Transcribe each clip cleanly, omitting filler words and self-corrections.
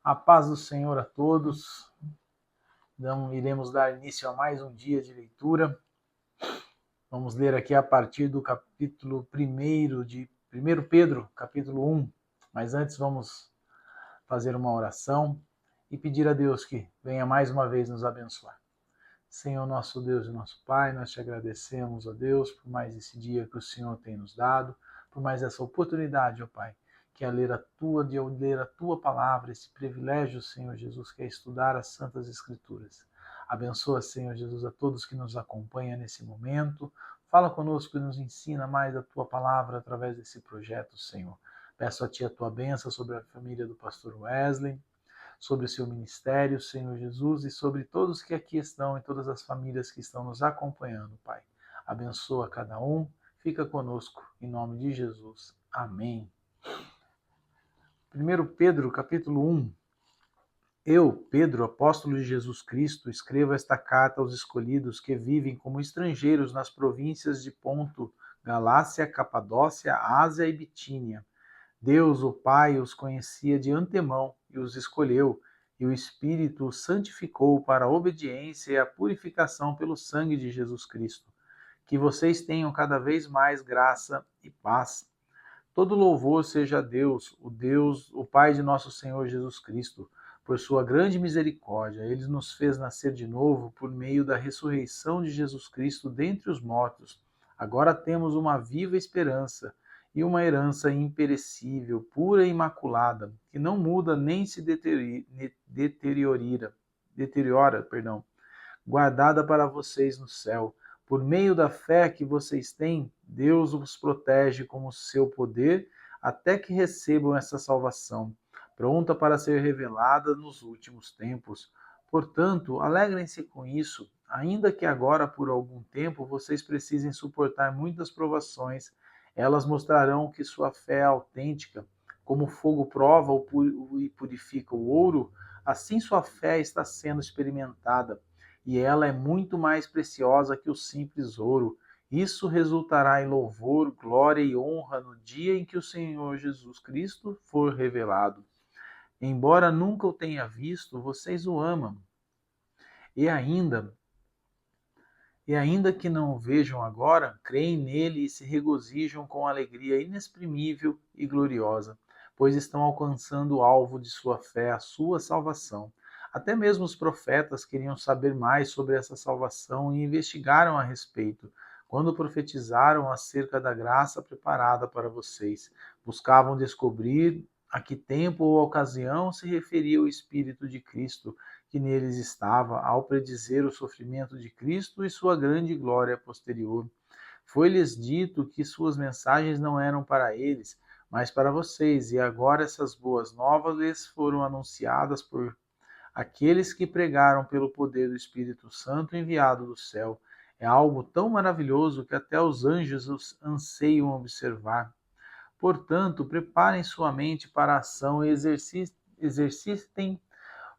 A paz do Senhor a todos. Então, iremos dar início a mais um dia de leitura. Vamos ler aqui a partir do capítulo 1 de 1 Pedro, capítulo 1. Mas antes vamos fazer uma oração e pedir a Deus que venha mais uma vez nos abençoar. Senhor, nosso Deus e nosso Pai, nós te agradecemos, ó Deus, por mais esse dia que o Senhor tem nos dado, por mais essa oportunidade, ó Pai, que é ler a tua palavra, esse privilégio, Senhor Jesus, que é estudar as Santas Escrituras. Abençoa, Senhor Jesus, a todos que nos acompanham nesse momento. Fala conosco e nos ensina mais a tua palavra através desse projeto, Senhor. Peço a ti a tua bênção sobre a família do pastor Wesley, sobre o seu ministério, Senhor Jesus, e sobre todos que aqui estão e todas as famílias que estão nos acompanhando, Pai. Abençoa cada um, fica conosco, em nome de Jesus. Amém. 1 Pedro, capítulo 1. Eu, Pedro, apóstolo de Jesus Cristo, escrevo esta carta aos escolhidos que vivem como estrangeiros nas províncias de Ponto, Galácia, Capadócia, Ásia e Bitínia. Deus, o Pai, os conhecia de antemão e os escolheu, e o Espírito os santificou para a obediência e a purificação pelo sangue de Jesus Cristo. Que vocês tenham cada vez mais graça e paz. Todo louvor seja a Deus, o Pai de nosso Senhor Jesus Cristo, por sua grande misericórdia. Ele nos fez nascer de novo por meio da ressurreição de Jesus Cristo dentre os mortos. Agora temos uma viva esperança e uma herança imperecível, pura e imaculada, que não muda nem se deteriora, guardada para vocês no céu. Por meio da fé que vocês têm, Deus os protege com seu poder até que recebam essa salvação, pronta para ser revelada nos últimos tempos. Portanto, alegrem-se com isso, ainda que agora por algum tempo vocês precisem suportar muitas provações. Elas mostrarão que sua fé é autêntica. Como o fogo prova e purifica o ouro, assim sua fé está sendo experimentada, e ela é muito mais preciosa que o simples ouro. Isso resultará em louvor, glória e honra no dia em que o Senhor Jesus Cristo for revelado. Embora nunca o tenha visto, vocês o amam. E ainda que não o vejam agora, creem nele e se regozijam com alegria inexprimível e gloriosa, pois estão alcançando o alvo de sua fé, a sua salvação. Até mesmo os profetas queriam saber mais sobre essa salvação e investigaram a respeito, quando profetizaram acerca da graça preparada para vocês. Buscavam descobrir a que tempo ou ocasião se referia o Espírito de Cristo que neles estava, ao predizer o sofrimento de Cristo e sua grande glória posterior. Foi-lhes dito que suas mensagens não eram para eles, mas para vocês, e agora essas boas novas lhes foram anunciadas por aqueles que pregaram pelo poder do Espírito Santo enviado do céu. É algo tão maravilhoso que até os anjos os anseiam observar. Portanto, preparem sua mente para a ação e exercitem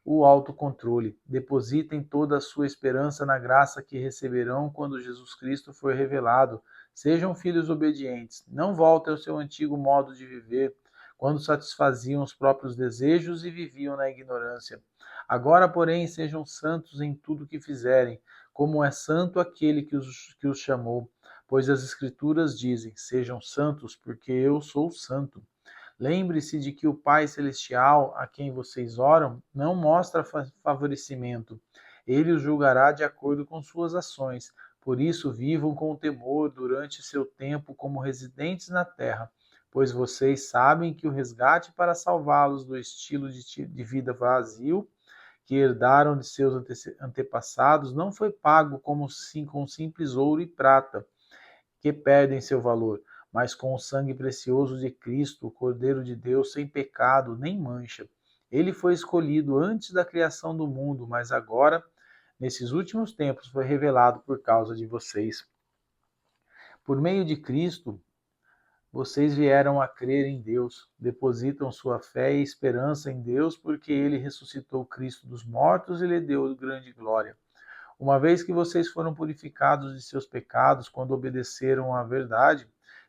o autocontrole. Depositem toda a sua esperança na graça que receberão quando Jesus Cristo for revelado. Sejam filhos obedientes. Não voltem ao seu antigo modo de viver, quando satisfaziam os próprios desejos e viviam na ignorância. Agora, porém, sejam santos em tudo que fizerem, como é santo aquele que os chamou. Pois as Escrituras dizem: sejam santos, porque eu sou santo. Lembre-se de que o Pai Celestial, a quem vocês oram, não mostra favorecimento. Ele os julgará de acordo com suas ações. Por isso, vivam com temor durante seu tempo como residentes na terra, pois vocês sabem que o resgate para salvá-los do estilo de vida vazio que herdaram de seus antepassados não foi pago com simples ouro e prata, que perdem seu valor, mas com o sangue precioso de Cristo, o Cordeiro de Deus, sem pecado nem mancha. Ele foi escolhido antes da criação do mundo, mas agora, nesses últimos tempos, foi revelado por causa de vocês. Por meio de Cristo, vocês vieram a crer em Deus, depositam sua fé e esperança em Deus, porque ele ressuscitou Cristo dos mortos e lhe deu grande glória. Uma vez que vocês foram purificados de seus pecados quando obedeceram à verdade,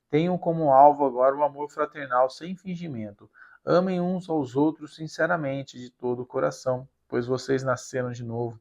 tenham como alvo agora o amor fraternal sem fingimento. Amem uns aos outros sinceramente, de todo o coração, pois vocês nasceram de novo,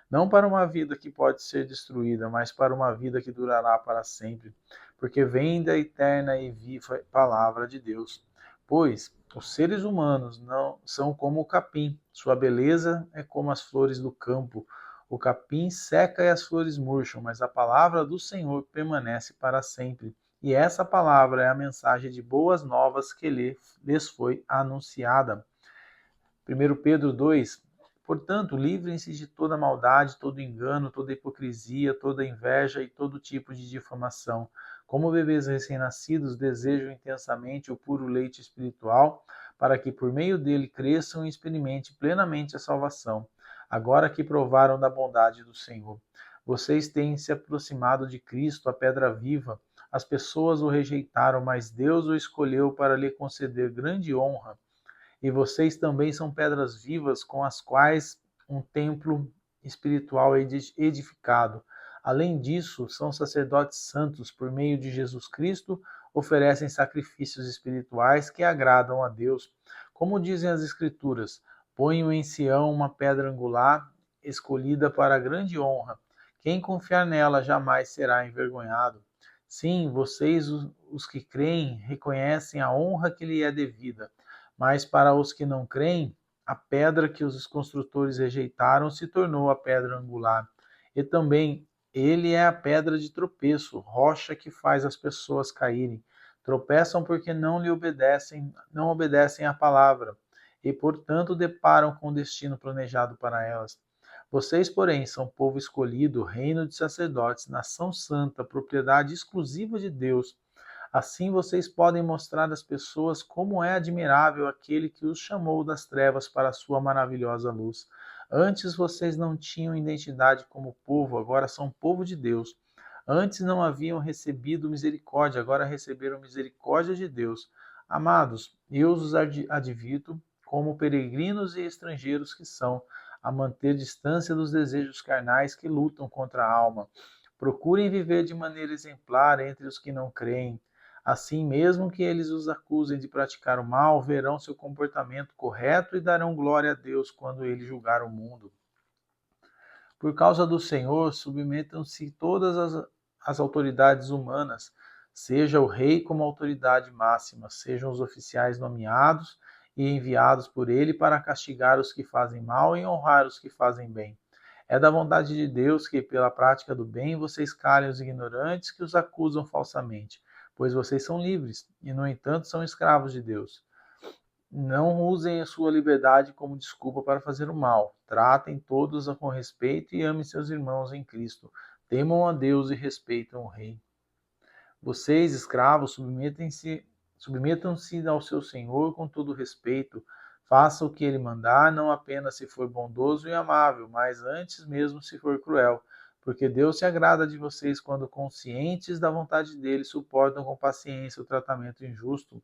não para uma vida que pode ser destruída, mas para uma vida que durará para sempre, porque vem da eterna e viva palavra de Deus. Pois os seres humanos não são como o capim, sua beleza é como as flores do campo. O capim seca e as flores murcham, mas a palavra do Senhor permanece para sempre. E essa palavra é a mensagem de boas novas que lhes foi anunciada. 1 Pedro 2. Portanto, livrem-se de toda maldade, todo engano, toda hipocrisia, toda inveja e todo tipo de difamação. Como bebês recém-nascidos, desejam intensamente o puro leite espiritual, para que por meio dele cresçam e experimentem plenamente a salvação, agora que provaram da bondade do Senhor. Vocês têm se aproximado de Cristo, a pedra viva. As pessoas o rejeitaram, mas Deus o escolheu para lhe conceder grande honra. E vocês também são pedras vivas com as quais um templo espiritual é edificado. Além disso, são sacerdotes santos, por meio de Jesus Cristo, oferecem sacrifícios espirituais que agradam a Deus. Como dizem as Escrituras, ponho em Sião uma pedra angular, escolhida para grande honra. Quem confiar nela jamais será envergonhado. Sim, vocês, os que creem, reconhecem a honra que lhe é devida. Mas para os que não creem, a pedra que os construtores rejeitaram se tornou a pedra angular. E também ele é a pedra de tropeço, rocha que faz as pessoas caírem. Tropeçam porque não obedecem à palavra, e portanto deparam com o destino planejado para elas. Vocês, porém, são povo escolhido, reino de sacerdotes, nação santa, propriedade exclusiva de Deus. Assim vocês podem mostrar às pessoas como é admirável aquele que os chamou das trevas para a sua maravilhosa luz. Antes vocês não tinham identidade como povo, agora são povo de Deus. Antes não haviam recebido misericórdia, agora receberam misericórdia de Deus. Amados, eu os advirto, como peregrinos e estrangeiros que são, a manter distância dos desejos carnais que lutam contra a alma. Procurem viver de maneira exemplar entre os que não creem. Assim, mesmo que eles os acusem de praticar o mal, verão seu comportamento correto e darão glória a Deus quando ele julgar o mundo. Por causa do Senhor, submetam-se todas as autoridades humanas, seja o rei como autoridade máxima, sejam os oficiais nomeados e enviados por ele para castigar os que fazem mal e honrar os que fazem bem. É da vontade de Deus que, pela prática do bem, vocês calem os ignorantes que os acusam falsamente, pois vocês são livres e, no entanto, são escravos de Deus. Não usem a sua liberdade como desculpa para fazer o mal. Tratem todos com respeito e amem seus irmãos em Cristo. Temam a Deus e respeitem o Rei. Vocês, escravos, submetam-se ao seu Senhor com todo respeito. Faça o que ele mandar, não apenas se for bondoso e amável, mas antes mesmo se for cruel, porque Deus se agrada de vocês quando, conscientes da vontade dele, suportam com paciência o tratamento injusto.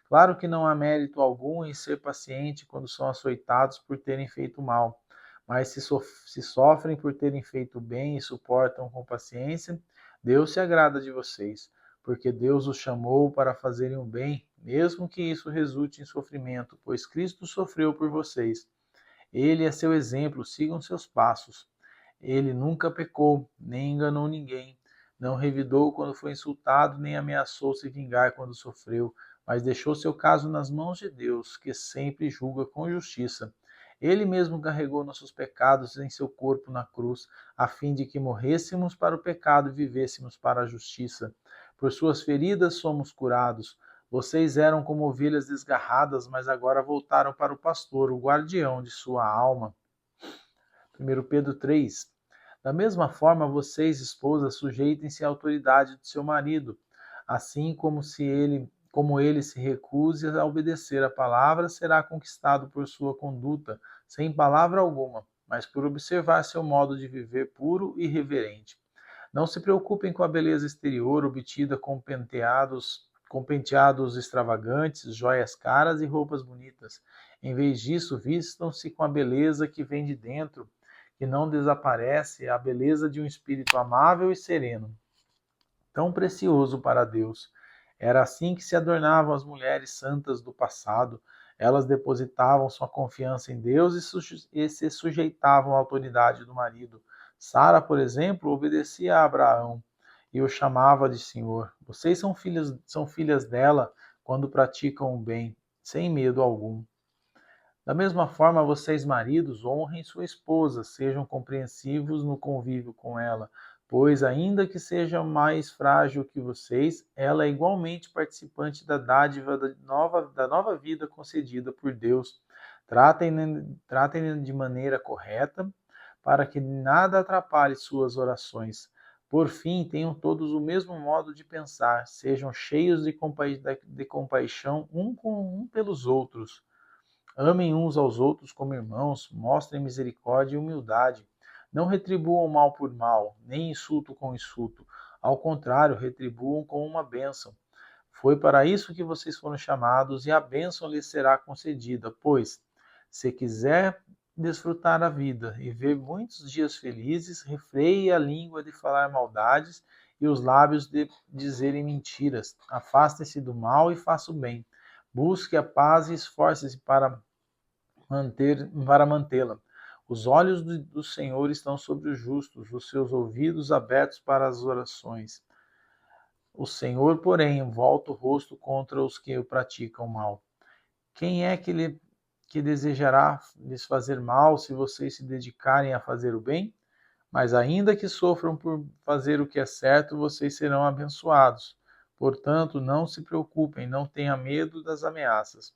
Claro que não há mérito algum em ser paciente quando são açoitados por terem feito mal, mas se sofrem por terem feito bem e suportam com paciência, Deus se agrada de vocês, porque Deus os chamou para fazerem o bem, mesmo que isso resulte em sofrimento, pois Cristo sofreu por vocês. Ele é seu exemplo, sigam seus passos. Ele nunca pecou, nem enganou ninguém. Não revidou quando foi insultado, nem ameaçou se vingar quando sofreu, mas deixou seu caso nas mãos de Deus, que sempre julga com justiça. Ele mesmo carregou nossos pecados em seu corpo na cruz, a fim de que morrêssemos para o pecado e vivêssemos para a justiça. Por suas feridas somos curados. Vocês eram como ovelhas desgarradas, mas agora voltaram para o pastor, o guardião de sua alma. 1 Pedro 3. Da mesma forma, vocês, esposas, sujeitem-se à autoridade do seu marido, assim como ele se recuse a obedecer à palavra, será conquistado por sua conduta, sem palavra alguma, mas por observar seu modo de viver puro e reverente. Não se preocupem com a beleza exterior obtida com penteados extravagantes, joias caras e roupas bonitas. Em vez disso, vistam-se com a beleza que vem de dentro, que não desaparece, a beleza de um espírito amável e sereno, tão precioso para Deus. Era assim que se adornavam as mulheres santas do passado. Elas depositavam sua confiança em Deus e se sujeitavam à autoridade do marido. Sara, por exemplo, obedecia a Abraão e o chamava de Senhor. Vocês são filhas dela quando praticam o bem, sem medo algum. Da mesma forma, vocês, maridos, honrem sua esposa, sejam compreensivos no convívio com ela, pois, ainda que seja mais frágil que vocês, ela é igualmente participante da dádiva da nova vida concedida por Deus. Tratem de maneira correta, para que nada atrapalhe suas orações. Por fim, tenham todos o mesmo modo de pensar, sejam cheios de compaixão um pelos outros. Amem uns aos outros como irmãos, mostrem misericórdia e humildade. Não retribuam mal por mal, nem insulto com insulto. Ao contrário, retribuam com uma bênção. Foi para isso que vocês foram chamados, e a bênção lhes será concedida, pois, se quiser desfrutar a vida e ver muitos dias felizes, refreie a língua de falar maldades e os lábios de dizerem mentiras. Afaste-se do mal e faça o bem. Busque a paz e esforce-se para mantê-la. Os olhos do Senhor estão sobre os justos, os seus ouvidos abertos para as orações. O Senhor, porém, volta o rosto contra os que o praticam mal. Quem é que desejará lhes fazer mal se vocês se dedicarem a fazer o bem? Mas ainda que sofram por fazer o que é certo, vocês serão abençoados. Portanto, não se preocupem, não tenham medo das ameaças.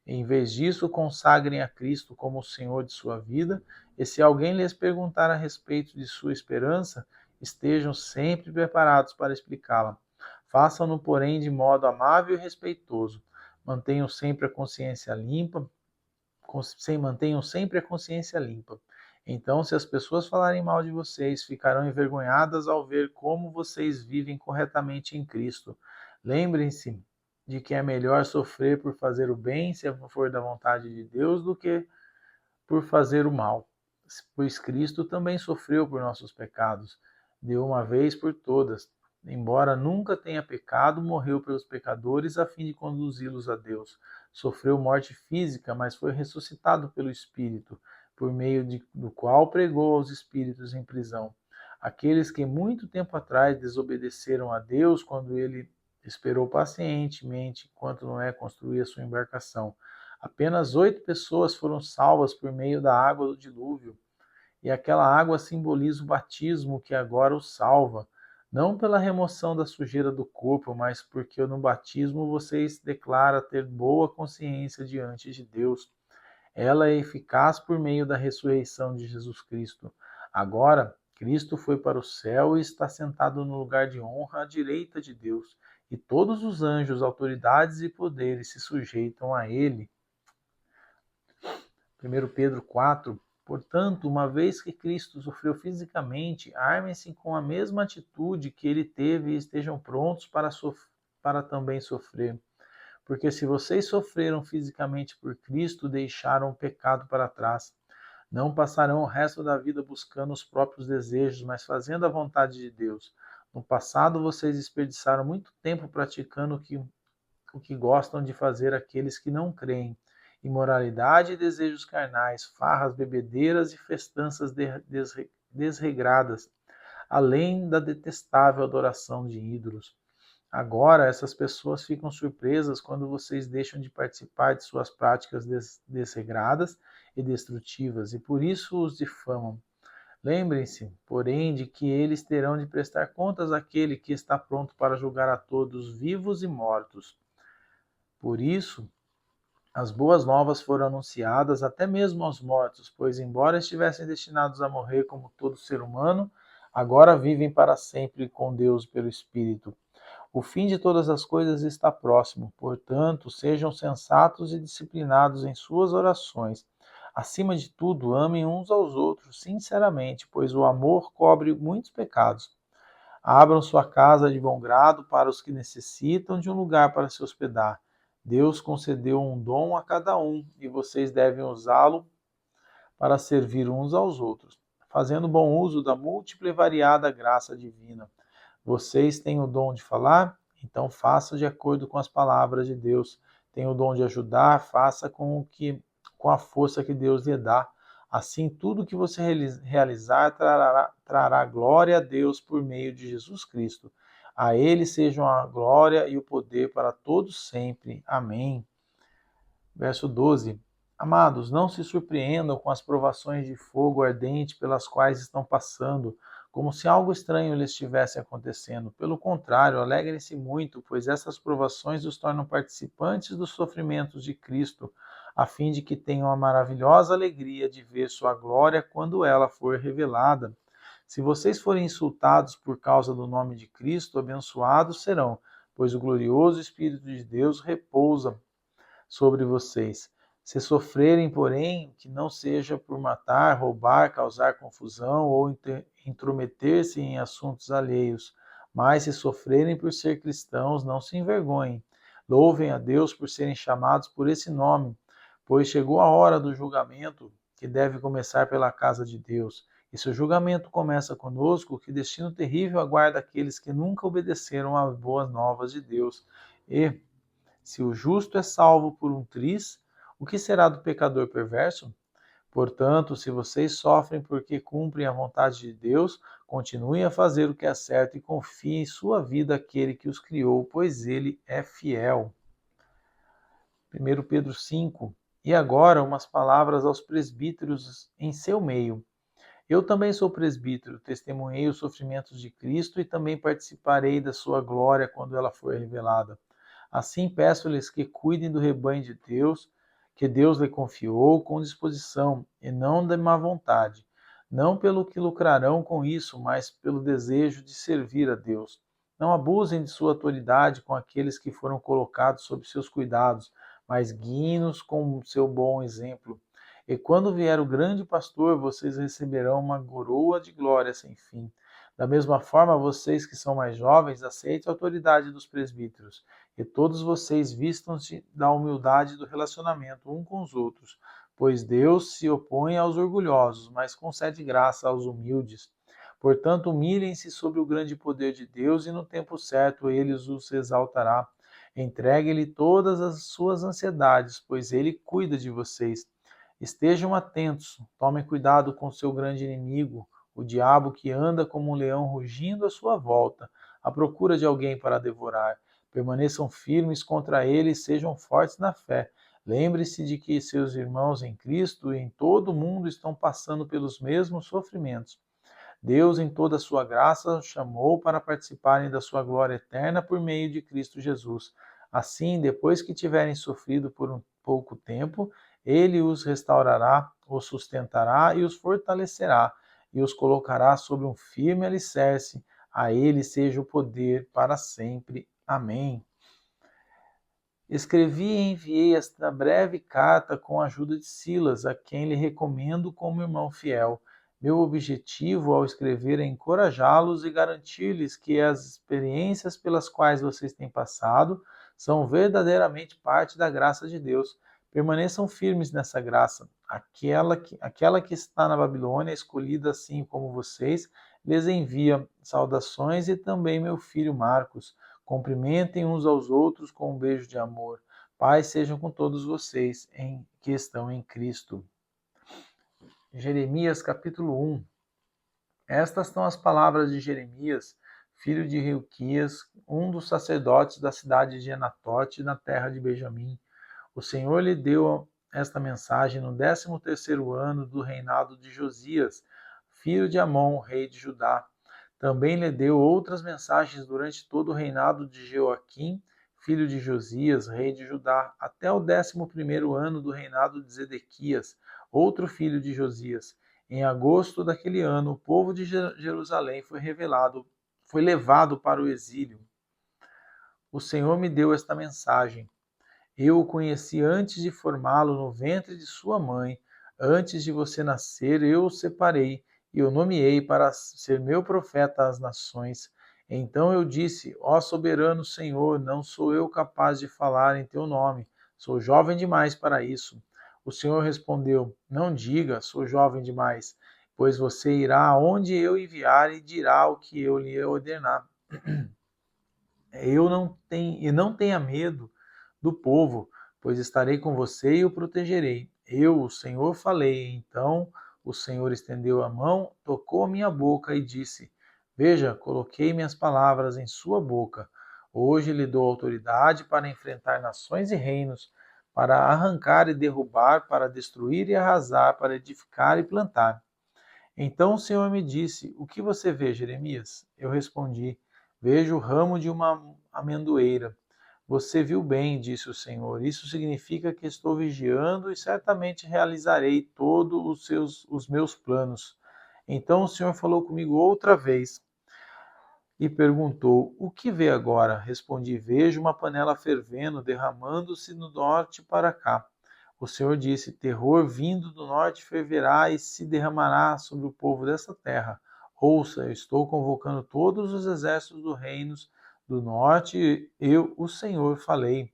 Em vez disso, consagrem a Cristo como o Senhor de sua vida, e se alguém lhes perguntar a respeito de sua esperança, estejam sempre preparados para explicá-la. Façam-no, porém, de modo amável e respeitoso. Mantenham sempre a consciência limpa. Mantenham sempre a consciência limpa. Então, se as pessoas falarem mal de vocês, ficarão envergonhadas ao ver como vocês vivem corretamente em Cristo. Lembrem-se de que é melhor sofrer por fazer o bem, se for da vontade de Deus, do que por fazer o mal. Pois Cristo também sofreu por nossos pecados, de uma vez por todas. Embora nunca tenha pecado, morreu pelos pecadores a fim de conduzi-los a Deus. Sofreu morte física, mas foi ressuscitado pelo Espírito, por meio do qual pregou aos espíritos em prisão. Aqueles que muito tempo atrás desobedeceram a Deus quando ele esperou pacientemente enquanto Noé construía sua embarcação. Apenas 8 pessoas foram salvas por meio da água do dilúvio, e aquela água simboliza o batismo que agora os salva, não pela remoção da sujeira do corpo, mas porque no batismo vocês declaram ter boa consciência diante de Deus. Ela é eficaz por meio da ressurreição de Jesus Cristo. Agora, Cristo foi para o céu e está sentado no lugar de honra à direita de Deus, e todos os anjos, autoridades e poderes se sujeitam a ele. 1 Pedro 4. Portanto, uma vez que Cristo sofreu fisicamente, armem-se com a mesma atitude que ele teve e estejam prontos para também sofrer. Porque se vocês sofreram fisicamente por Cristo, deixaram o pecado para trás. Não passarão o resto da vida buscando os próprios desejos, mas fazendo a vontade de Deus. No passado, vocês desperdiçaram muito tempo praticando o que gostam de fazer aqueles que não creem. Imoralidade e desejos carnais, farras, bebedeiras e festanças desregradas, além da detestável adoração de ídolos. Agora, essas pessoas ficam surpresas quando vocês deixam de participar de suas práticas desregradas e destrutivas, e por isso os difamam. Lembrem-se, porém, de que eles terão de prestar contas àquele que está pronto para julgar a todos, vivos e mortos. Por isso, as boas novas foram anunciadas até mesmo aos mortos, pois, embora estivessem destinados a morrer como todo ser humano, agora vivem para sempre com Deus pelo Espírito. O fim de todas as coisas está próximo, portanto, sejam sensatos e disciplinados em suas orações. Acima de tudo, amem uns aos outros sinceramente, pois o amor cobre muitos pecados. Abram sua casa de bom grado para os que necessitam de um lugar para se hospedar. Deus concedeu um dom a cada um e vocês devem usá-lo para servir uns aos outros, fazendo bom uso da múltipla e variada graça divina. Vocês têm o dom de falar? Então façam de acordo com as palavras de Deus. tem o dom de ajudar, faça com a força que Deus lhe dá. Assim, tudo que você realizar trará glória a Deus por meio de Jesus Cristo. A Ele sejam a glória e o poder para todos sempre. Amém. Verso 12. Amados, não se surpreendam com as provações de fogo ardente pelas quais estão passando, como se algo estranho lhes estivesse acontecendo. Pelo contrário, alegrem-se muito, pois essas provações os tornam participantes dos sofrimentos de Cristo, a fim de que tenham a maravilhosa alegria de ver sua glória quando ela for revelada. Se vocês forem insultados por causa do nome de Cristo, abençoados serão, pois o glorioso Espírito de Deus repousa sobre vocês. Se sofrerem, porém, que não seja por matar, roubar, causar confusão ou intrometer-se em assuntos alheios, mas se sofrerem por ser cristãos, não se envergonhem. Louvem a Deus por serem chamados por esse nome, pois chegou a hora do julgamento que deve começar pela casa de Deus. E se o julgamento começa conosco, que destino terrível aguarda aqueles que nunca obedeceram às boas novas de Deus. E se o justo é salvo por um triz, o que será do pecador perverso? Portanto, se vocês sofrem porque cumprem a vontade de Deus, continuem a fazer o que é certo e confiem em sua vida àquele que os criou, pois ele é fiel. 1 Pedro 5. E agora umas palavras aos presbíteros em seu meio. Eu também sou presbítero, testemunhei os sofrimentos de Cristo e também participarei da sua glória quando ela for revelada. Assim peço-lhes que cuidem do rebanho de Deus, que Deus lhe confiou, com disposição, e não de má vontade, não pelo que lucrarão com isso, mas pelo desejo de servir a Deus. Não abusem de sua autoridade com aqueles que foram colocados sob seus cuidados, mas guiem-nos com seu bom exemplo. E quando vier o grande pastor, vocês receberão uma coroa de glória sem fim. Da mesma forma, vocês que são mais jovens, aceitem a autoridade dos presbíteros. E todos vocês vistam-se da humildade do relacionamento um com os outros, pois Deus se opõe aos orgulhosos, mas concede graça aos humildes. Portanto, humilhem-se sob o grande poder de Deus, e no tempo certo ele os exaltará. Entregue-lhe todas as suas ansiedades, pois ele cuida de vocês. Estejam atentos, tomem cuidado com seu grande inimigo, o diabo, que anda como um leão rugindo à sua volta, à procura de alguém para devorar. Permaneçam firmes contra ele e sejam fortes na fé. Lembre-se de que seus irmãos em Cristo e em todo o mundo estão passando pelos mesmos sofrimentos. Deus, em toda a sua graça, os chamou para participarem da sua glória eterna por meio de Cristo Jesus. Assim, depois que tiverem sofrido por um pouco tempo, ele os restaurará, os sustentará e os fortalecerá, e os colocará sobre um firme alicerce. A ele seja o poder para sempre. Amém. Escrevi e enviei esta breve carta com a ajuda de Silas, a quem lhe recomendo como irmão fiel. Meu objetivo ao escrever é encorajá-los e garantir-lhes que as experiências pelas quais vocês têm passado são verdadeiramente parte da graça de Deus. Permaneçam firmes nessa graça. Aquela que está na Babilônia, escolhida assim como vocês, lhes envia saudações, e também meu filho Marcos. Cumprimentem uns aos outros com um beijo de amor. Paz sejam com todos vocês que estão em Cristo. Jeremias capítulo 1. Estas são as palavras de Jeremias, filho de Hilquias, um dos sacerdotes da cidade de Anatote, na terra de Benjamim. O Senhor lhe deu esta mensagem no 13º ano do reinado de Josias, filho de Amon, rei de Judá. Também lhe deu outras mensagens durante todo o reinado de Joaquim, filho de Josias, rei de Judá, até o 11º ano do reinado de Zedequias, outro filho de Josias. Em agosto daquele ano, o povo de Jerusalém foi levado para o exílio. O Senhor me deu esta mensagem. Eu o conheci antes de formá-lo no ventre de sua mãe. Antes de você nascer, eu o separei e o nomeei para ser meu profeta às nações. Então eu disse: Ó soberano Senhor, não sou eu capaz de falar em teu nome. Sou jovem demais para isso. O Senhor respondeu: Não diga, sou jovem demais, pois você irá aonde eu enviar e dirá o que eu lhe ordenar. Não tenha medo do povo, pois estarei com você e o protegerei. Eu, o Senhor, falei. Então o Senhor estendeu a mão, tocou minha boca e disse: Veja, coloquei minhas palavras em sua boca. Hoje lhe dou autoridade para enfrentar nações e reinos, para arrancar e derrubar, para destruir e arrasar, para edificar e plantar. Então o Senhor me disse: O que você vê, Jeremias? Eu respondi: Vejo o ramo de uma amendoeira. Você viu bem, disse o Senhor. Isso significa que estou vigiando e certamente realizarei todos os meus planos. Então o Senhor falou comigo outra vez e perguntou: O que vê agora? Respondi: Vejo uma panela fervendo, derramando-se do norte para cá. O Senhor disse: Terror vindo do norte ferverá e se derramará sobre o povo dessa terra. Ouça, eu estou convocando todos os exércitos dos reinos do norte, eu, o Senhor, falei.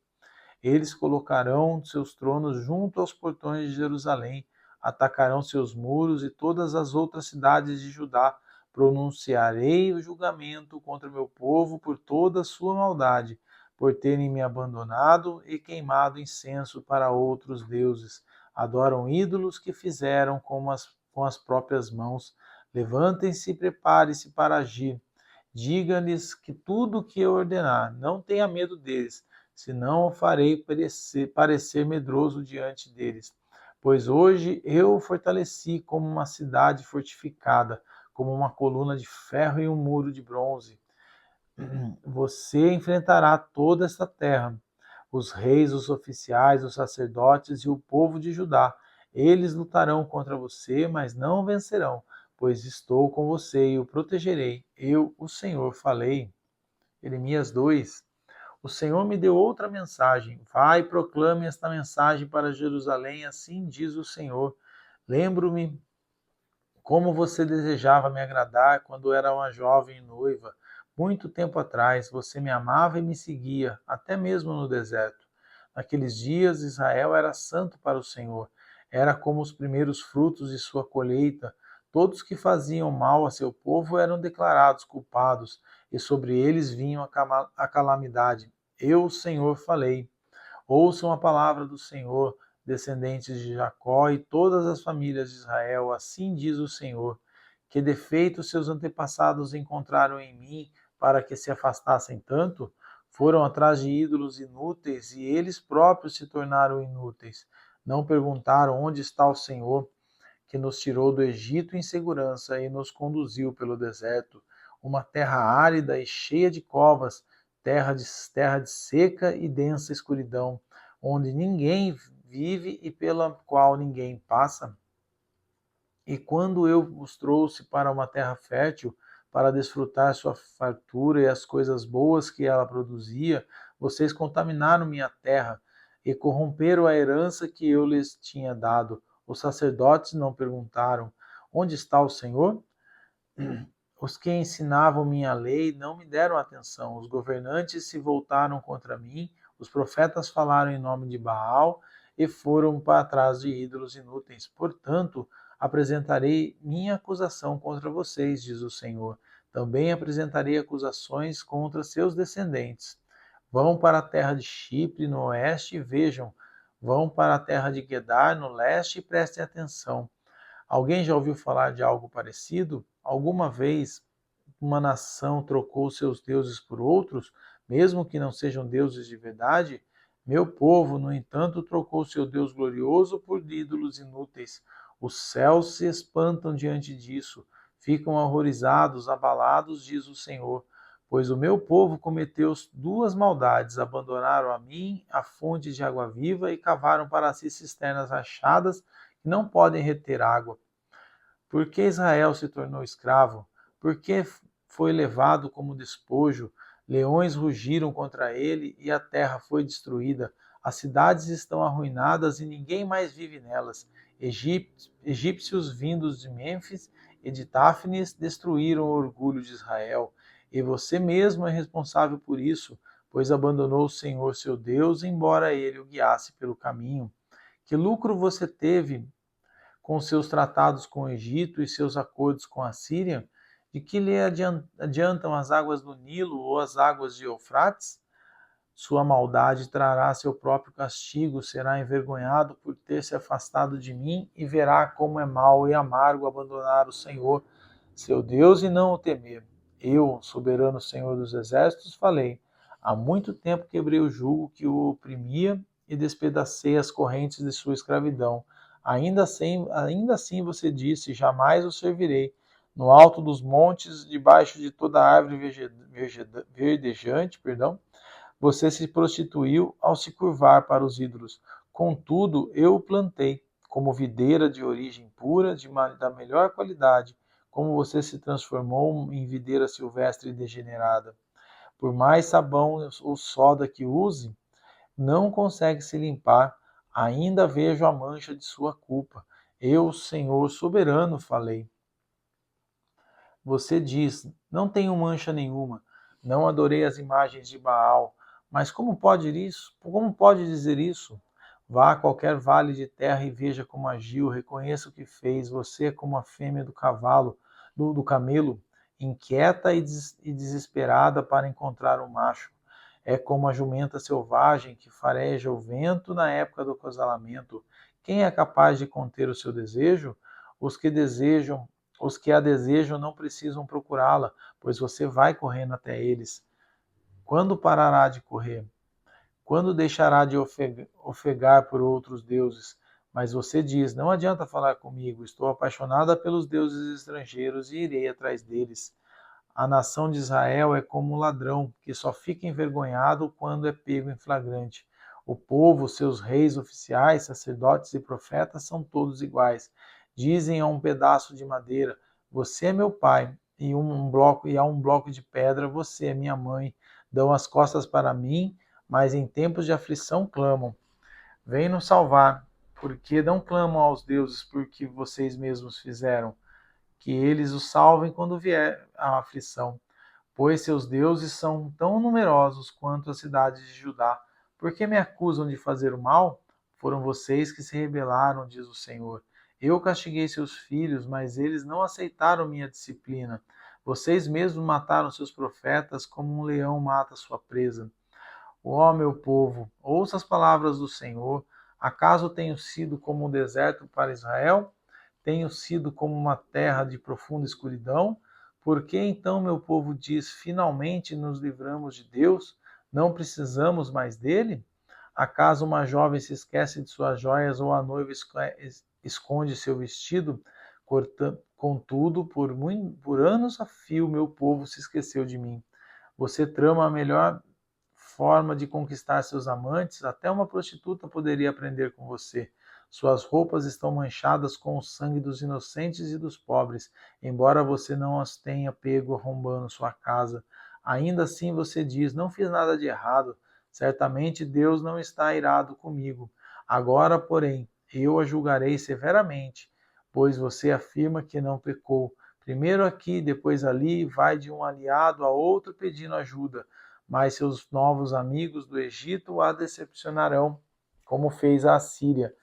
Eles colocarão seus tronos junto aos portões de Jerusalém, atacarão seus muros e todas as outras cidades de Judá. Pronunciarei o julgamento contra o meu povo por toda a sua maldade, por terem me abandonado e queimado incenso para outros deuses. Adoram ídolos que fizeram com as próprias mãos. Levantem-se e prepare-se para agir. Diga-lhes que tudo o que eu ordenar, não tenha medo deles, senão o farei parecer medroso diante deles. Pois hoje eu o fortaleci como uma cidade fortificada, como uma coluna de ferro e um muro de bronze. Você enfrentará toda esta terra, os reis, os oficiais, os sacerdotes e o povo de Judá. Eles lutarão contra você, mas não vencerão, pois estou com você e o protegerei. Eu, o Senhor, falei. Jeremias 2. O Senhor me deu outra mensagem. Vai e proclame esta mensagem para Jerusalém, assim diz o Senhor. Lembro-me como você desejava me agradar quando era uma jovem noiva. Muito tempo atrás, você me amava e me seguia, até mesmo no deserto. Naqueles dias, Israel era santo para o Senhor. Era como os primeiros frutos de sua colheita. Todos que faziam mal a seu povo eram declarados culpados, e sobre eles vinha a calamidade. Eu, o Senhor, falei. Ouçam a palavra do Senhor, descendentes de Jacó e todas as famílias de Israel, assim diz o Senhor. Que defeitos seus antepassados encontraram em mim para que se afastassem tanto? Foram atrás de ídolos inúteis e eles próprios se tornaram inúteis. Não perguntaram onde está o Senhor, que nos tirou do Egito em segurança e nos conduziu pelo deserto, uma terra árida e cheia de covas, terra de seca e densa escuridão, onde ninguém vive e pela qual ninguém passa. E quando eu os trouxe para uma terra fértil, para desfrutar sua fartura e as coisas boas que ela produzia, vocês contaminaram minha terra e corromperam a herança que eu lhes tinha dado. Os sacerdotes não perguntaram: Onde está o Senhor? Os que ensinavam minha lei não me deram atenção. Os governantes se voltaram contra mim. Os profetas falaram em nome de Baal e foram para trás de ídolos inúteis. Portanto, apresentarei minha acusação contra vocês, diz o Senhor. Também apresentarei acusações contra seus descendentes. Vão para a terra de Chipre, no oeste, e vejam. Vão para a terra de Guedar, no leste, e prestem atenção. Alguém já ouviu falar de algo parecido? Alguma vez uma nação trocou seus deuses por outros, mesmo que não sejam deuses de verdade? Meu povo, no entanto, trocou seu Deus glorioso por ídolos inúteis. Os céus se espantam diante disso, ficam horrorizados, abalados, diz o Senhor. Pois o meu povo cometeu duas maldades: abandonaram a mim a fonte de água viva e cavaram para si cisternas rachadas que não podem reter água. Por que Israel se tornou escravo? Por que foi levado como despojo? Leões rugiram contra ele e a terra foi destruída. As cidades estão arruinadas e ninguém mais vive nelas. Egípcios vindos de Mênfis e de Táfnis destruíram o orgulho de Israel. E você mesmo é responsável por isso, pois abandonou o Senhor seu Deus, embora ele o guiasse pelo caminho. Que lucro você teve com seus tratados com o Egito e seus acordos com a Síria? De que lhe adiantam as águas do Nilo ou as águas de Eufrates? Sua maldade trará seu próprio castigo, será envergonhado por ter se afastado de mim e verá como é mau e amargo abandonar o Senhor, seu Deus, e não o temer. Eu, soberano Senhor dos exércitos, falei. Há muito tempo quebrei o jugo que o oprimia e despedacei as correntes de sua escravidão. Ainda assim você disse, jamais o servirei. No alto dos montes, debaixo de toda árvore verdejante, você se prostituiu ao se curvar para os ídolos. Contudo, eu o plantei, como videira de origem pura, da melhor qualidade, como você se transformou em videira silvestre e degenerada. Por mais sabão ou soda que use, não consegue se limpar, ainda vejo a mancha de sua culpa. Eu, Senhor soberano, falei. Você diz: não tenho mancha nenhuma, não adorei as imagens de Baal. Mas como pode isso? Como pode dizer isso? Vá a qualquer vale de terra e veja como agiu, reconheça o que fez. Você é como a fêmea do cavalo, do camelo, inquieta e desesperada para encontrar um macho. É como a jumenta selvagem que fareja o vento na época do acasalamento. Quem é capaz de conter o seu desejo? Os que desejam Os que a desejam não precisam procurá-la, pois você vai correndo até eles. Quando parará de correr? Quando deixará de ofegar por outros deuses? Mas você diz: não adianta falar comigo, estou apaixonada pelos deuses estrangeiros e irei atrás deles. A nação de Israel é como um ladrão, que só fica envergonhado quando é pego em flagrante. O povo, seus reis oficiais, sacerdotes e profetas são todos iguais. Dizem a um pedaço de madeira: você é meu pai, e a um bloco de pedra: você é minha mãe. Dão as costas para mim, mas em tempos de aflição clamam: vem nos salvar. Porque não clamam aos deuses porque vocês mesmos fizeram? Que eles os salvem quando vier a aflição, pois seus deuses são tão numerosos quanto as cidades de Judá. Por que me acusam de fazer o mal? Foram vocês que se rebelaram, diz o Senhor. Eu castiguei seus filhos, mas eles não aceitaram minha disciplina. Vocês mesmos mataram seus profetas como um leão mata sua presa. Ó meu povo, ouça as palavras do Senhor. Acaso tenho sido como um deserto para Israel? Tenho sido como uma terra de profunda escuridão? Por que então meu povo diz: finalmente nos livramos de Deus? Não precisamos mais dele? Acaso uma jovem se esquece de suas joias ou a noiva esconde seu vestido? Contudo, por anos a fio, meu povo se esqueceu de mim. Você trama a melhor forma de conquistar seus amantes, até uma prostituta poderia aprender com você. Suas roupas estão manchadas com o sangue dos inocentes e dos pobres, embora você não as tenha pego arrombando sua casa. Ainda assim você diz: não fiz nada de errado. Certamente Deus não está irado comigo. Agora, porém, eu a julgarei severamente, pois você afirma que não pecou. Primeiro aqui, depois ali, vai de um aliado a outro pedindo ajuda, mas seus novos amigos do Egito a decepcionarão, como fez a Assíria.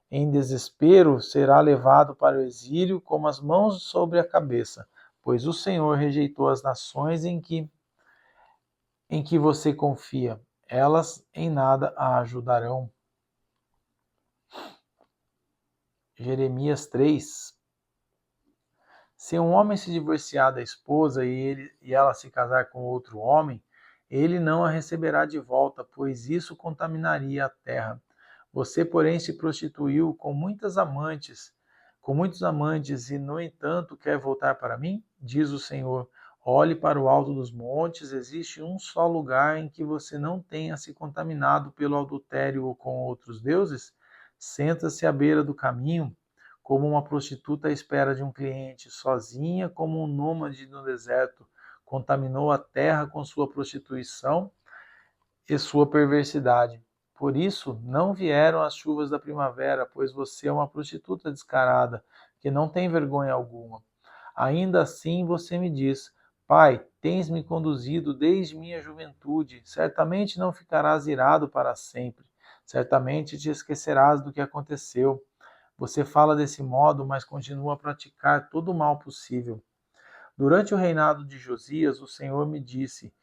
Em desespero, será levado para o exílio com as mãos sobre a cabeça, pois o Senhor rejeitou as nações em que você confia. Elas em nada a ajudarão. Jeremias 3. Se um homem se divorciar da esposa e ela se casar com outro homem, ele não a receberá de volta, pois isso contaminaria a terra. Você, porém, se prostituiu com muitos amantes, e, no entanto, quer voltar para mim? Diz o Senhor. Olhe para o alto dos montes, existe um só lugar em que você não tenha se contaminado pelo adultério ou com outros deuses? Senta-se à beira do caminho, como uma prostituta à espera de um cliente, sozinha como um nômade no deserto, contaminou a terra com sua prostituição e sua perversidade. Por isso não vieram as chuvas da primavera, pois você é uma prostituta descarada, que não tem vergonha alguma. Ainda assim você me diz: Pai, tens me conduzido desde minha juventude, certamente não ficarás irado para sempre, certamente te esquecerás do que aconteceu. Você fala desse modo, mas continua a praticar todo o mal possível. Durante o reinado de Josias, o Senhor me disse: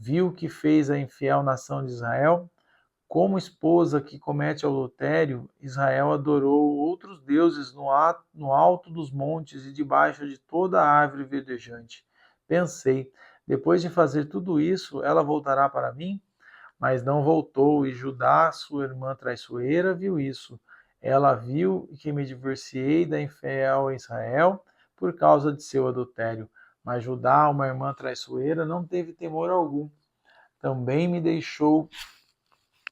viu que fez a infiel nação de Israel? Como esposa que comete adultério, Israel adorou outros deuses no alto dos montes e debaixo de toda a árvore verdejante. Pensei, depois de fazer tudo isso, ela voltará para mim? Mas não voltou, e Judá, sua irmã traiçoeira, viu isso. Ela viu que me divorciei da infiel Israel por causa de seu adultério. Mas Judá, uma irmã traiçoeira, não teve temor algum. Também me deixou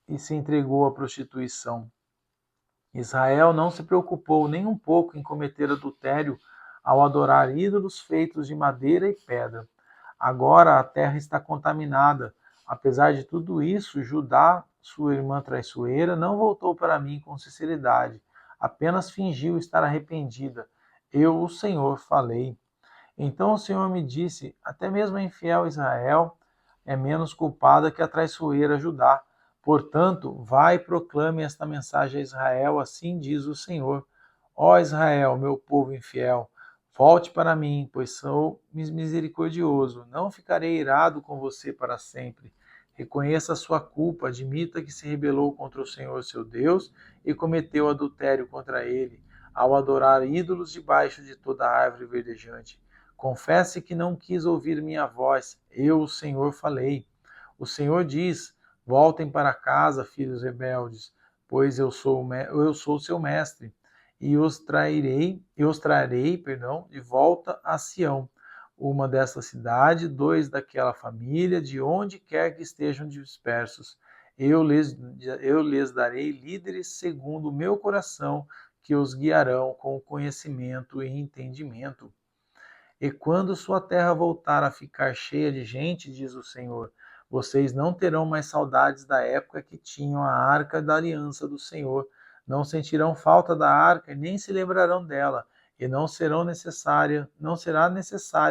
e se entregou à prostituição. Israel não se preocupou nem um pouco em cometer adultério ao adorar ídolos feitos de madeira e pedra. Agora a terra está contaminada. Apesar de tudo isso, Judá, sua irmã traiçoeira, não voltou para mim com sinceridade, apenas fingiu estar arrependida. Eu, o Senhor, falei. Então o Senhor me disse: até mesmo a infiel Israel é menos culpada que a traiçoeira Judá. Portanto, vai e proclame esta mensagem a Israel: assim diz o Senhor. Ó Israel, meu povo infiel, volte para mim, pois sou misericordioso. Não ficarei irado com você para sempre. Reconheça a sua culpa, admita que se rebelou contra o Senhor seu Deus e cometeu adultério contra ele, ao adorar ídolos debaixo de toda árvore verdejante. Confesse que não quis ouvir minha voz. Eu, o Senhor, falei. O Senhor diz: voltem para casa, filhos rebeldes, pois eu sou seu mestre, e os trarei, de volta a Sião, uma dessa cidade, dois daquela família, de onde quer que estejam dispersos. Eu lhes darei líderes segundo o meu coração, que os guiarão com conhecimento e entendimento. E quando sua terra voltar a ficar cheia de gente, diz o Senhor, vocês não terão mais saudades da época que tinham a arca da aliança do Senhor. Não sentirão falta da arca e nem se lembrarão dela, e não será necessário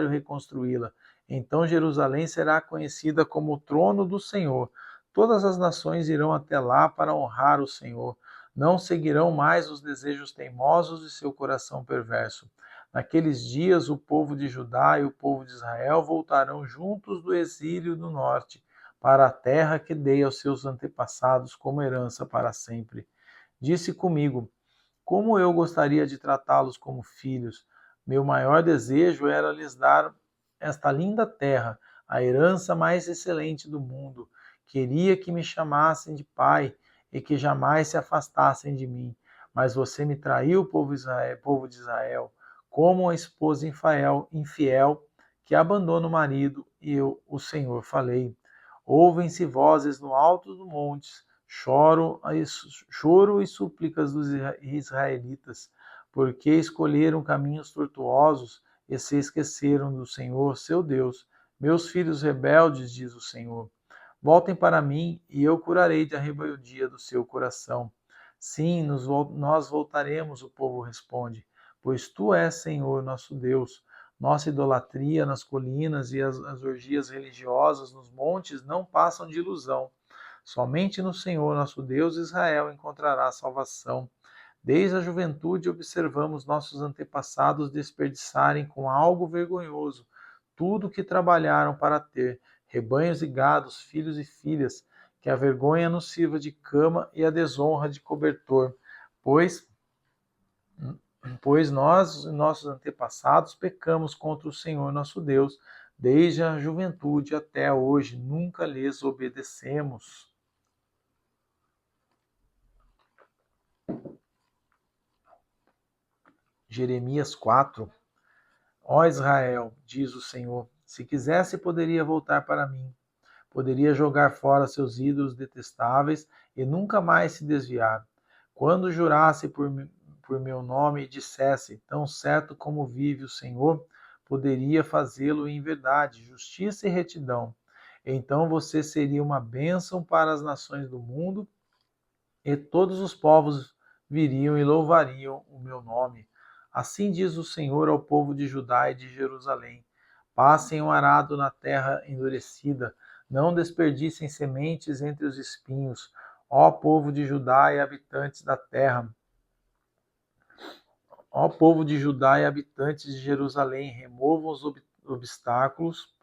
reconstruí-la. Então Jerusalém será conhecida como o trono do Senhor. Todas as nações irão até lá para honrar o Senhor. Não seguirão mais os desejos teimosos de seu coração perverso. Naqueles dias, o povo de Judá e o povo de Israel voltarão juntos do exílio do norte, para a terra que dei aos seus antepassados como herança para sempre. Disse comigo: como eu gostaria de tratá-los como filhos. Meu maior desejo era lhes dar esta linda terra, a herança mais excelente do mundo. Queria que me chamassem de pai e que jamais se afastassem de mim. Mas você me traiu, povo de Israel, como uma esposa infiel que abandona o marido, e eu, o Senhor, falei. Ouvem-se vozes no alto dos montes, choro e súplicas dos israelitas, porque escolheram caminhos tortuosos e se esqueceram do Senhor, seu Deus. Meus filhos rebeldes, diz o Senhor, voltem para mim e eu curarei da rebeldia do seu coração. Sim, nós voltaremos, o povo responde, pois tu és, Senhor, nosso Deus. Nossa idolatria nas colinas e as orgias religiosas nos montes não passam de ilusão. Somente no Senhor, nosso Deus, Israel encontrará salvação. Desde a juventude observamos nossos antepassados desperdiçarem com algo vergonhoso tudo o que trabalharam para ter, rebanhos e gados, filhos e filhas, que a vergonha nos sirva de cama e a desonra de cobertor, pois nós, nossos antepassados, pecamos contra o Senhor nosso Deus, desde a juventude até hoje, nunca lhes obedecemos. Jeremias 4. Ó Israel, diz o Senhor, se quisesse poderia voltar para mim, poderia jogar fora seus ídolos detestáveis e nunca mais se desviar. Quando jurasse por meu nome e dissesse, tão certo como vive o Senhor, poderia fazê-lo em verdade, justiça e retidão. Então você seria uma bênção para as nações do mundo, e todos os povos viriam e louvariam o meu nome. Assim diz o Senhor ao povo de Judá e de Jerusalém: passem um arado na terra endurecida, não desperdicem sementes entre os espinhos. Ó povo de Judá e habitantes da terra, ó povo de Judá e habitantes de Jerusalém, removam os obstáculos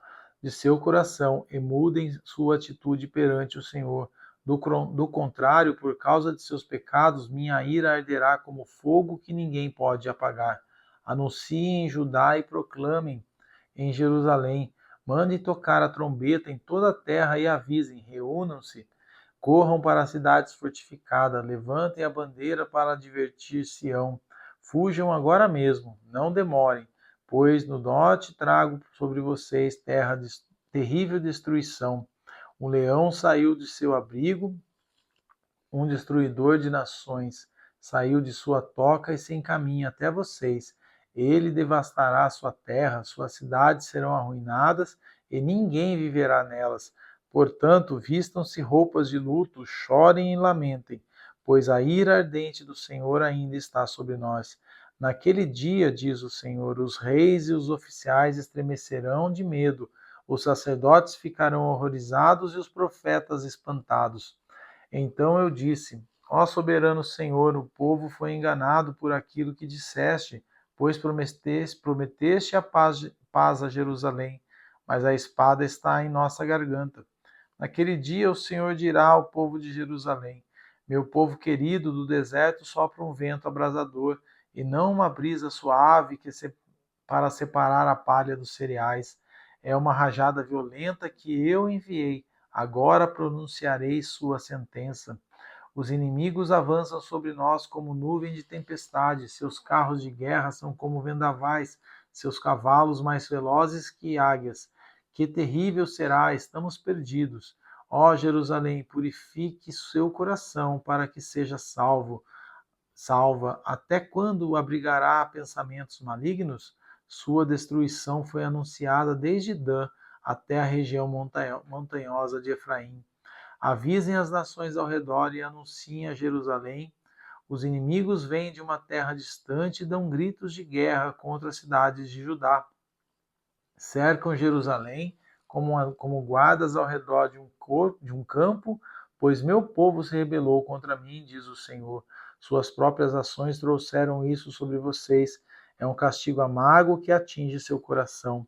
de seu coração e mudem sua atitude perante o Senhor. Do contrário, por causa de seus pecados, minha ira arderá como fogo que ninguém pode apagar. Anunciem em Judá e proclamem em Jerusalém. Mandem tocar a trombeta em toda a terra e avisem, reúnam-se, corram para as cidades fortificadas, levantem a bandeira para divertir Sião. Fujam agora mesmo, não demorem, pois no norte trago sobre vocês terra de terrível destruição. Um leão saiu de seu abrigo, um destruidor de nações saiu de sua toca e se encaminha até vocês. Ele devastará sua terra, suas cidades serão arruinadas e ninguém viverá nelas. Portanto, vistam-se roupas de luto, chorem e lamentem, pois a ira ardente do Senhor ainda está sobre nós. Naquele dia, diz o Senhor, os reis e os oficiais estremecerão de medo, os sacerdotes ficarão horrorizados e os profetas espantados. Então eu disse: Ó soberano Senhor, o povo foi enganado por aquilo que disseste, pois prometeste a paz a Jerusalém, mas a espada está em nossa garganta. Naquele dia o Senhor dirá ao povo de Jerusalém: Meu povo querido, do deserto sopra um vento abrasador, e não uma brisa suave para separar a palha dos cereais. É uma rajada violenta que eu enviei. Agora pronunciarei sua sentença. Os inimigos avançam sobre nós como nuvem de tempestade, seus carros de guerra são como vendavais, seus cavalos mais velozes que águias. Que terrível será, estamos perdidos. Ó Jerusalém, purifique seu coração para que seja salva. Até quando abrigará pensamentos malignos? Sua destruição foi anunciada desde Dan até a região montanhosa de Efraim. Avisem as nações ao redor e anunciem a Jerusalém. Os inimigos vêm de uma terra distante e dão gritos de guerra contra as cidades de Judá. Cercam Jerusalém como guardas ao redor de um campo, pois meu povo se rebelou contra mim, diz o Senhor. Suas próprias ações trouxeram isso sobre vocês. É um castigo amargo que atinge seu coração.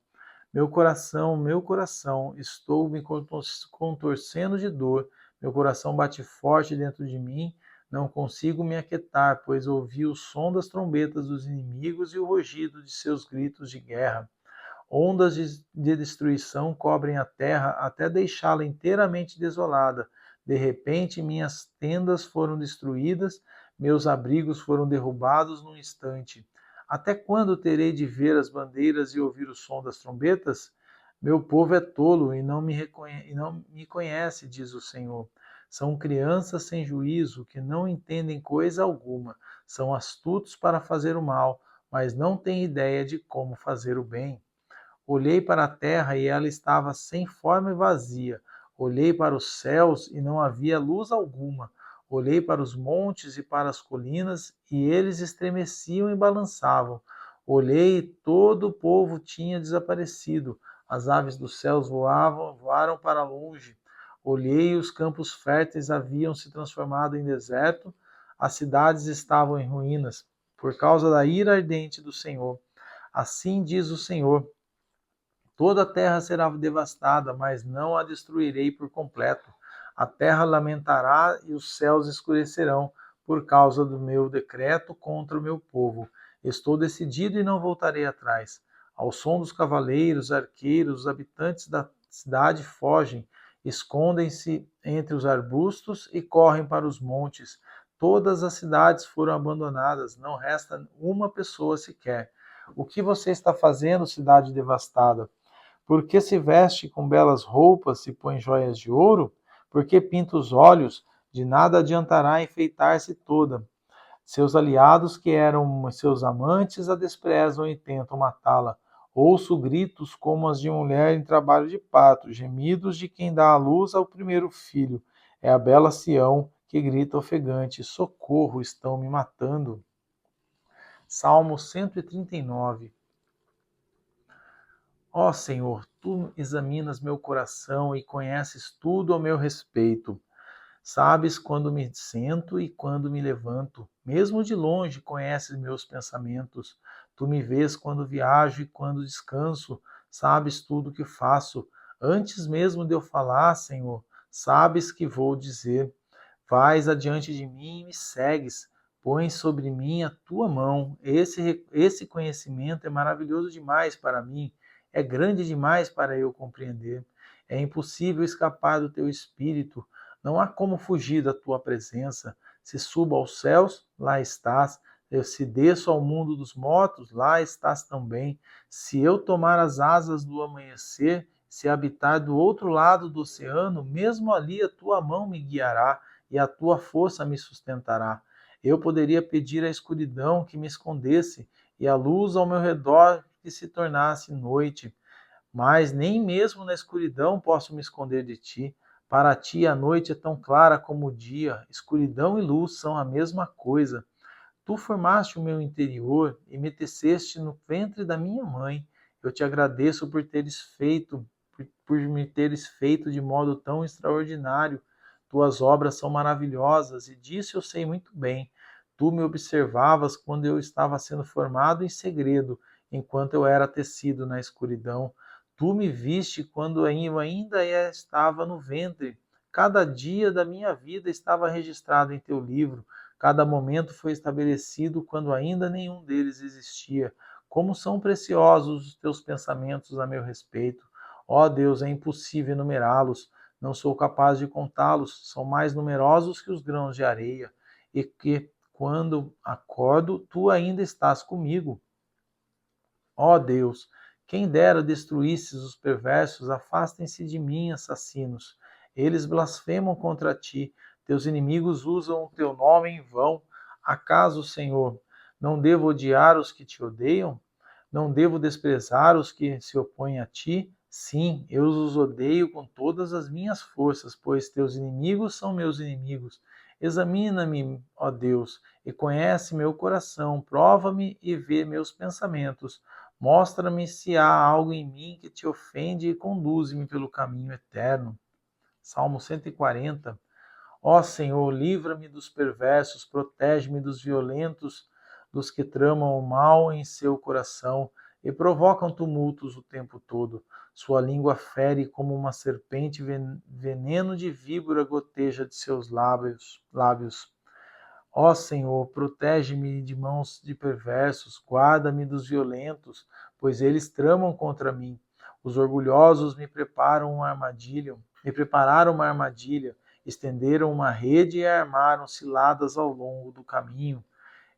Meu coração, estou me contorcendo de dor. Meu coração bate forte dentro de mim. Não consigo me aquietar, pois ouvi o som das trombetas dos inimigos e o rugido de seus gritos de guerra. Ondas de destruição cobrem a terra até deixá-la inteiramente desolada. De repente, minhas tendas foram destruídas, meus abrigos foram derrubados num instante. Até quando terei de ver as bandeiras e ouvir o som das trombetas? Meu povo é tolo e não me conhece, diz o Senhor. São crianças sem juízo que não entendem coisa alguma. São astutos para fazer o mal, mas não têm ideia de como fazer o bem. Olhei para a terra e ela estava sem forma e vazia. Olhei para os céus e não havia luz alguma. Olhei para os montes e para as colinas e eles estremeciam e balançavam. Olhei e todo o povo tinha desaparecido. As aves dos céus voaram para longe. Olhei e os campos férteis haviam se transformado em deserto. As cidades estavam em ruínas por causa da ira ardente do Senhor. Assim diz o Senhor: toda a terra será devastada, mas não a destruirei por completo. A terra lamentará e os céus escurecerão por causa do meu decreto contra o meu povo. Estou decidido e não voltarei atrás. Ao som dos cavaleiros, arqueiros, os habitantes da cidade fogem, escondem-se entre os arbustos e correm para os montes. Todas as cidades foram abandonadas, não resta uma pessoa sequer. O que você está fazendo, cidade devastada? Por que se veste com belas roupas, se põe joias de ouro? Por que pinta os olhos? De nada adiantará enfeitar-se toda. Seus aliados, que eram seus amantes, a desprezam e tentam matá-la. Ouço gritos como as de mulher em trabalho de parto, gemidos de quem dá à luz ao primeiro filho. É a bela Sião que grita ofegante: socorro, estão me matando. Salmo 139. Ó Senhor, tu examinas meu coração e conheces tudo ao meu respeito. Sabes quando me sento e quando me levanto. Mesmo de longe conheces meus pensamentos. Tu me vês quando viajo e quando descanso. Sabes tudo o que faço. Antes mesmo de eu falar, Senhor, sabes que vou dizer. Vais adiante de mim e me segues. Põe sobre mim a tua mão. Esse conhecimento é maravilhoso demais para mim. É grande demais para eu compreender. É impossível escapar do teu espírito. Não há como fugir da tua presença. Se subo aos céus, lá estás. Se desço ao mundo dos mortos, lá estás também. Se eu tomar as asas do amanhecer, se habitar do outro lado do oceano, mesmo ali a tua mão me guiará e a tua força me sustentará. Eu poderia pedir à escuridão que me escondesse e a luz ao meu redor que se tornasse noite, mas nem mesmo na escuridão posso me esconder de ti. Para ti a noite é tão clara como o dia, escuridão e luz são a mesma coisa. Tu formaste o meu interior e me teceste no ventre da minha mãe. Eu te agradeço por me teres feito de modo tão extraordinário. Tuas obras são maravilhosas e disso eu sei muito bem. Tu me observavas quando eu estava sendo formado em segredo, enquanto eu era tecido na escuridão. Tu me viste quando eu ainda estava no ventre. Cada dia da minha vida estava registrado em teu livro. Cada momento foi estabelecido quando ainda nenhum deles existia. Como são preciosos os teus pensamentos a meu respeito. Ó Deus, é impossível enumerá-los. Não sou capaz de contá-los. São mais numerosos que os grãos de areia. E que, quando acordo, tu ainda estás comigo. Ó Deus, quem dera destruísses os perversos, afastem-se de mim, assassinos. Eles blasfemam contra ti, teus inimigos usam o teu nome em vão. Acaso, Senhor, não devo odiar os que te odeiam? Não devo desprezar os que se opõem a ti? Sim, eu os odeio com todas as minhas forças, pois teus inimigos são meus inimigos. Examina-me, ó Deus, e conhece meu coração, prova-me e vê meus pensamentos. Mostra-me se há algo em mim que te ofende e conduze-me pelo caminho eterno. Salmo 140. Ó Senhor, livra-me dos perversos, protege-me dos violentos, dos que tramam o mal em seu coração e provocam tumultos o tempo todo. Sua língua fere como uma serpente, veneno de víbora goteja de seus lábios. Ó Senhor, protege-me de mãos de perversos, guarda-me dos violentos, pois eles tramam contra mim. Os orgulhosos me prepararam uma armadilha, estenderam uma rede e armaram ciladas ao longo do caminho.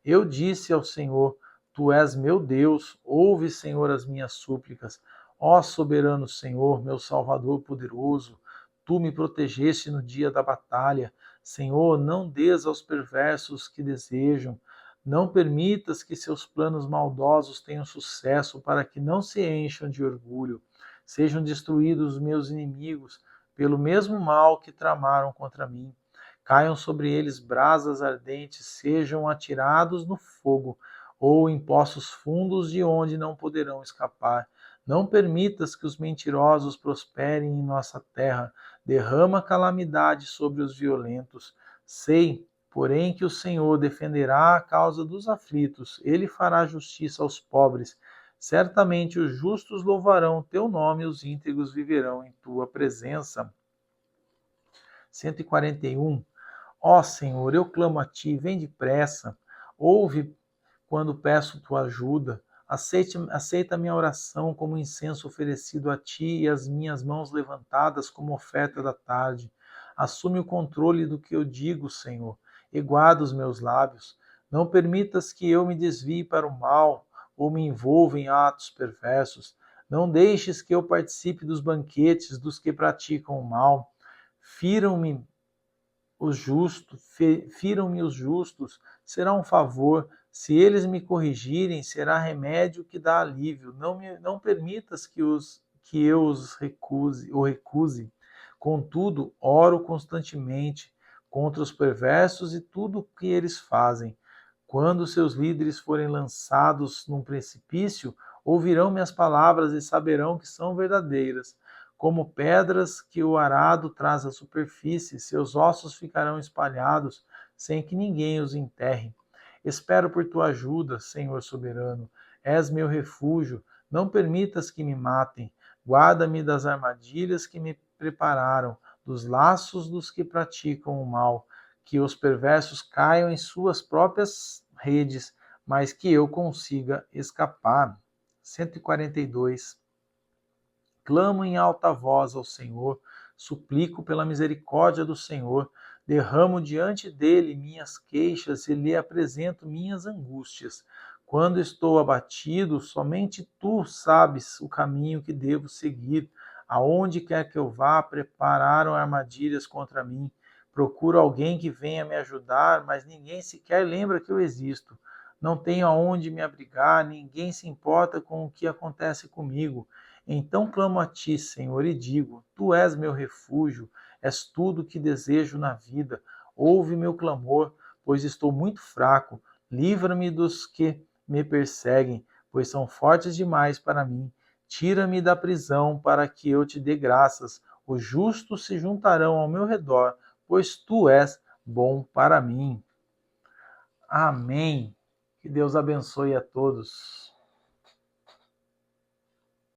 Eu disse ao Senhor: Tu és meu Deus, ouve, Senhor, as minhas súplicas. Ó soberano Senhor, meu Salvador poderoso, tu me protegeste no dia da batalha. Senhor, não dês aos perversos que desejam. Não permitas que seus planos maldosos tenham sucesso, para que não se encham de orgulho. Sejam destruídos os meus inimigos, pelo mesmo mal que tramaram contra mim. Caiam sobre eles brasas ardentes, sejam atirados no fogo, ou em poços fundos de onde não poderão escapar. Não permitas que os mentirosos prosperem em nossa terra. Derrama calamidade sobre os violentos. Sei, porém, que o Senhor defenderá a causa dos aflitos. Ele fará justiça aos pobres. Certamente os justos louvarão teu nome e os íntegros viverão em tua presença. 141. Ó Senhor, eu clamo a ti, vem depressa. Ouve quando peço tua ajuda. Aceita a minha oração como incenso oferecido a ti e as minhas mãos levantadas como oferta da tarde. Assume o controle do que eu digo, Senhor, e guarda os meus lábios. Não permitas que eu me desvie para o mal ou me envolva em atos perversos. Não deixes que eu participe dos banquetes dos que praticam o mal. Firam-me os justos, será um favor. Se eles me corrigirem, será remédio que dá alívio. Não permitas que eu os recuse. Contudo, oro constantemente contra os perversos e tudo o que eles fazem. Quando seus líderes forem lançados num precipício, ouvirão minhas palavras e saberão que são verdadeiras. Como pedras que o arado traz à superfície, seus ossos ficarão espalhados, sem que ninguém os enterre. Espero por tua ajuda, Senhor soberano. És meu refúgio. Não permitas que me matem. Guarda-me das armadilhas que me prepararam, dos laços dos que praticam o mal, que os perversos caiam em suas próprias redes, mas que eu consiga escapar. 142. Clamo em alta voz ao Senhor, suplico pela misericórdia do Senhor, derramo diante dele minhas queixas e lhe apresento minhas angústias. Quando estou abatido, somente tu sabes o caminho que devo seguir. Aonde quer que eu vá, prepararam armadilhas contra mim. Procuro alguém que venha me ajudar, mas ninguém sequer lembra que eu existo. Não tenho aonde me abrigar, ninguém se importa com o que acontece comigo. Então clamo a ti, Senhor, e digo: Tu és meu refúgio, és tudo que desejo na vida. Ouve meu clamor, pois estou muito fraco. Livra-me dos que me perseguem, pois são fortes demais para mim. Tira-me da prisão para que eu te dê graças. Os justos se juntarão ao meu redor, pois tu és bom para mim. Amém. Que Deus abençoe a todos.